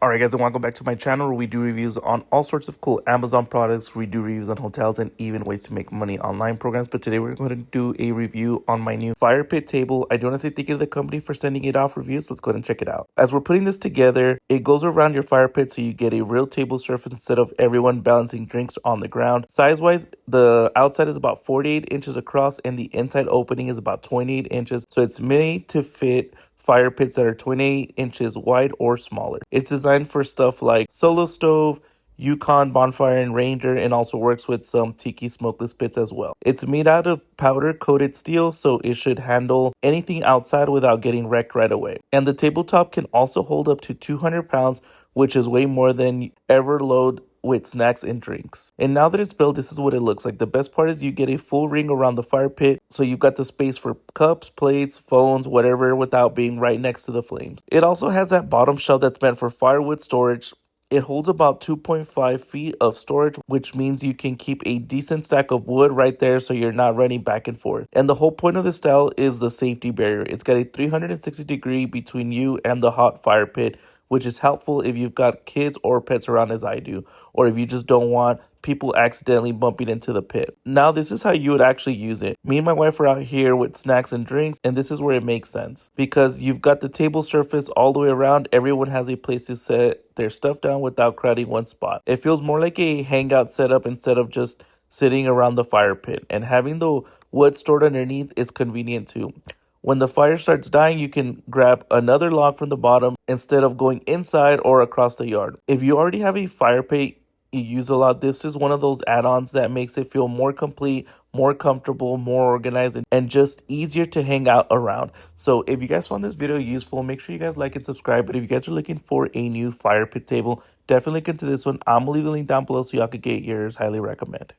Alright guys, and welcome back to my channel where we do reviews on all sorts of cool Amazon products. We do reviews on hotels and even ways to make money online programs. But today we're going to do a review on my new fire pit table. I do want to say thank you to the company for sending it off reviews. So let's go ahead and check it out. As we're putting this together, it goes around your fire pit so you get a real table surface instead of everyone balancing drinks on the ground. Size wise, the outside is about 48 inches across and the inside opening is about 28 inches. So it's made to fit fire pits that are 28 inches wide or smaller. It's designed for stuff like Solo Stove, Yukon, Bonfire, and Ranger, and also works with some Tiki smokeless pits as well. It's made out of powder-coated steel, so it should handle anything outside without getting wrecked right away. And the tabletop can also hold up to 200 pounds, which is way more than you ever load with snacks and drinks. And now that it's built, this is what it looks like. The best part is you get a full ring around the fire pit, so you've got the space for cups, plates, phones, whatever, without being right next to the flames. It also has that bottom shelf that's meant for firewood storage. It holds about 2.5 feet of storage, which means you can keep a decent stack of wood right there so you're not running back and forth. And the whole point of this style is the safety barrier. It's got a 360-degree between you and the hot fire pit, which is helpful if you've got kids or pets around as I do, or if you just don't want people accidentally bumping into the pit. Now, this is how you would actually use it. Me and my wife are out here with snacks and drinks, and this is where it makes sense. Because you've got the table surface all the way around, everyone has a place to set their stuff down without crowding one spot. It feels more like a hangout setup instead of just sitting around the fire pit, and having the wood stored underneath is convenient too. When the fire starts dying, you can grab another log from the bottom instead of going inside or across the yard. If you already have a fire pit you use a lot, this is one of those add-ons that makes it feel more complete, more comfortable, more organized, and just easier to hang out around. So if you guys found this video useful, make sure you guys like and subscribe. But if you guys are looking for a new fire pit table, definitely look into this one. I'm gonna leave the link down below so y'all could get yours. Highly recommend.